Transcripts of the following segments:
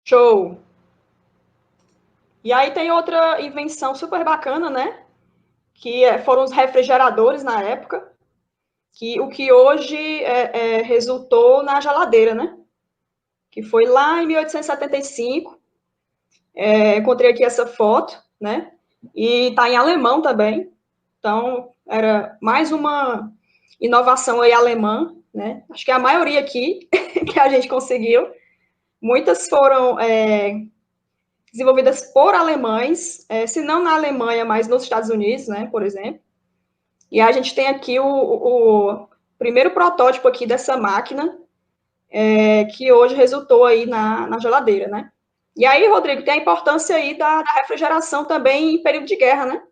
Show! E aí tem outra invenção super bacana, né? Que foram os refrigeradores na época, que o que hoje resultou na geladeira, né? Que foi lá em 1875. Encontrei aqui essa foto, né? E está em alemão também. Então, era mais uma inovação aí alemã, né? Acho que a maioria aqui que a gente conseguiu. Muitas foram desenvolvidas por alemães, se não na Alemanha, mas nos Estados Unidos, né, por exemplo. E a gente tem aqui o primeiro protótipo aqui dessa máquina, que hoje resultou aí na geladeira, né? E aí, Rodrigo, tem a importância aí da refrigeração também em período de guerra, né?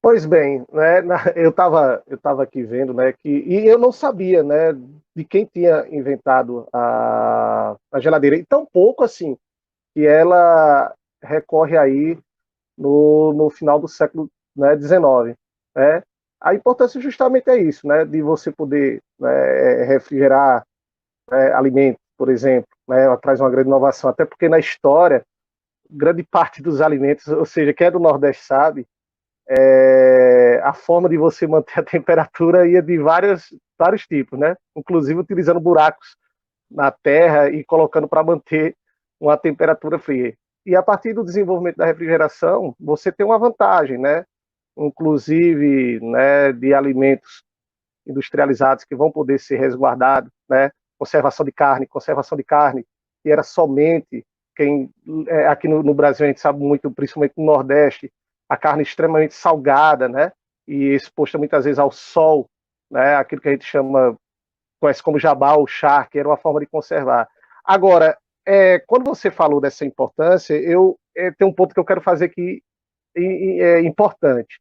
Pois bem, né, eu tava aqui vendo, né, e eu não sabia, né, de quem tinha inventado a geladeira, e tão pouco assim, que ela recorre aí no final do século, né, XIX, né. A importância justamente é isso, né, de você poder, né, refrigerar, né, alimentos, por exemplo, né, ela traz uma grande inovação, até porque na história, grande parte dos alimentos, ou seja, quem é do Nordeste sabe, a forma de você manter a temperatura ia de vários tipos, né? Inclusive utilizando buracos na terra e colocando para manter uma temperatura fria. E a partir do desenvolvimento da refrigeração, você tem uma vantagem, né? Inclusive, né, de alimentos industrializados que vão poder ser resguardados, né? Conservação de carne, que era somente quem aqui no Brasil a gente sabe muito, principalmente no Nordeste, a carne extremamente salgada, né? E exposta muitas vezes ao sol, né? Aquilo que a gente conhece como jabá ou charque, era uma forma de conservar. Agora, quando você falou dessa importância, tem um ponto que eu quero fazer aqui importante.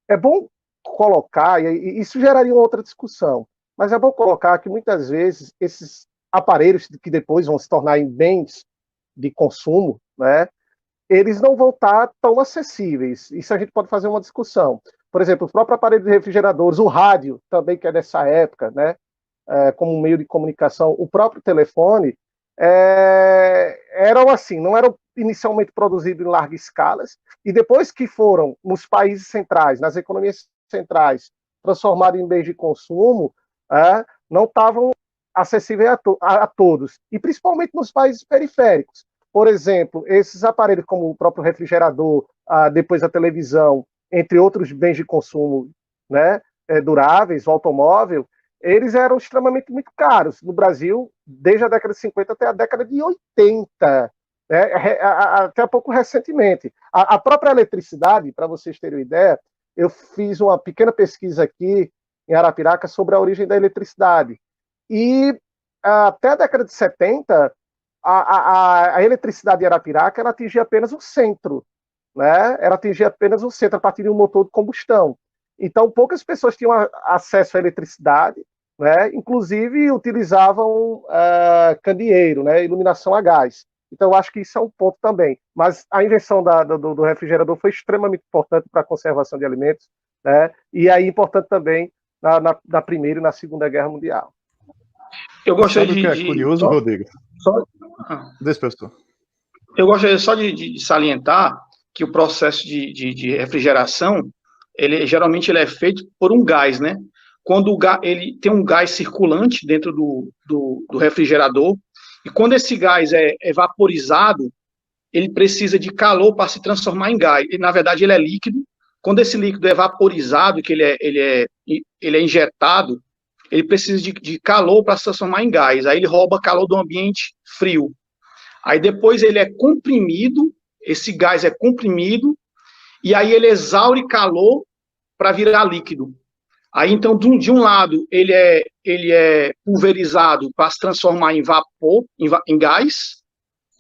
É bom colocar, e isso geraria uma outra discussão, mas é bom colocar que muitas vezes esses aparelhos que depois vão se tornar em bens de consumo, né, eles não vão estar tão acessíveis. Isso a gente pode fazer uma discussão. Por exemplo, os próprios aparelhos de refrigeradores, o rádio também, que é dessa época, né, como meio de comunicação, o próprio telefone, eram assim, não eram inicialmente produzidos em largas escalas, e depois que foram nos países centrais, nas economias centrais, transformados em bens de consumo, não estavam acessíveis a todos, e principalmente nos países periféricos. Por exemplo, esses aparelhos como o próprio refrigerador, depois a televisão, entre outros bens de consumo, né, duráveis, o automóvel, eles eram extremamente muito caros no Brasil, desde a década de 50 até a década de 80, né, até pouco recentemente. A própria eletricidade, para vocês terem uma ideia, eu fiz uma pequena pesquisa aqui em Arapiraca sobre a origem da eletricidade. E até a década de 70, a eletricidade de Arapiraca ela atingia apenas o centro, né? Ela atingia apenas o centro a partir de um motor de combustão. Então, poucas pessoas tinham acesso à eletricidade, né? Inclusive utilizavam candeeiro, né? Iluminação a gás. Então, eu acho que isso é um ponto também. Mas a invenção do refrigerador foi extremamente importante para a conservação de alimentos, né? E aí importante também na Primeira e na Segunda Guerra Mundial. Eu gostaria Sabe o que é curioso, Rodrigo? Só, Despertou. Eu gostaria só de salientar que o processo de refrigeração, geralmente ele é feito por um gás, né? Quando ele tem um gás circulante dentro do refrigerador, e quando esse gás é vaporizado, ele precisa de calor para se transformar em gás. E, na verdade, ele é líquido. Quando esse líquido é vaporizado, que ele é injetado, ele precisa de calor para se transformar em gás. Aí ele rouba calor do ambiente frio. Aí depois ele é comprimido, esse gás é comprimido, e aí ele exaure calor para virar líquido. Aí então, de um lado, ele é pulverizado para se transformar em vapor, em gás,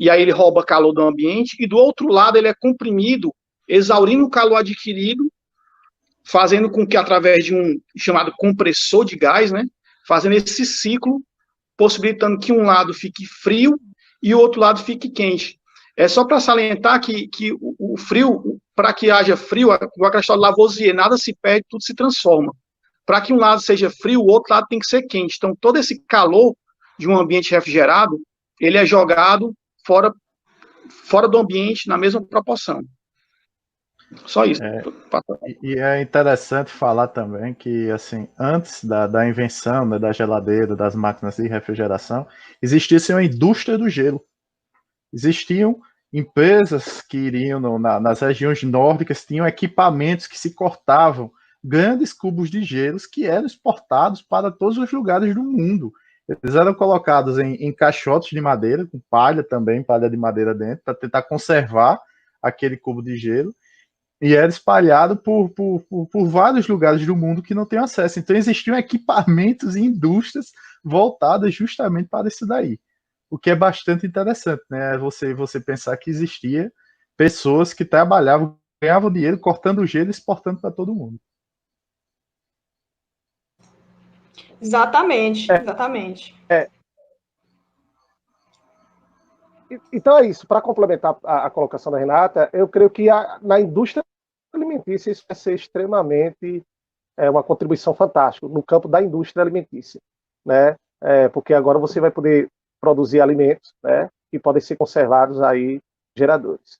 e aí ele rouba calor do ambiente, e do outro lado ele é comprimido, exaurindo o calor adquirido, fazendo com que, através de um chamado compressor de gás, né, fazendo esse ciclo, possibilitando que um lado fique frio e o outro lado fique quente. É só para salientar que o frio, para que haja frio, o questão de Lavoisier, nada se perde, tudo se transforma. para que um lado seja frio, o outro lado tem que ser quente. Então, todo esse calor de um ambiente refrigerado, ele é jogado fora do ambiente na mesma proporção. Só isso. E é interessante falar também que, assim, antes da invenção, né, da geladeira, das máquinas de refrigeração, existia assim, uma indústria do gelo. Existiam empresas que iriam nas regiões nórdicas, tinham equipamentos que se cortavam, grandes cubos de gelos que eram exportados para todos os lugares do mundo. Eles eram colocados em caixotes de madeira, com palha também, palha de madeira dentro, para tentar conservar aquele cubo de gelo, e era espalhado por vários lugares do mundo que não tem acesso. Então existiam equipamentos e indústrias voltadas justamente para isso daí. O que é bastante interessante, né? Você pensar que existia pessoas que trabalhavam, ganhavam dinheiro cortando gelo e exportando para todo mundo. Exatamente, exatamente. Então é isso. Para complementar a colocação da Renata, eu creio que na indústria alimentícia isso vai ser extremamente uma contribuição fantástica no campo da indústria alimentícia, né? Porque agora você vai poder produzir alimentos, né, que podem ser conservados aí geradores.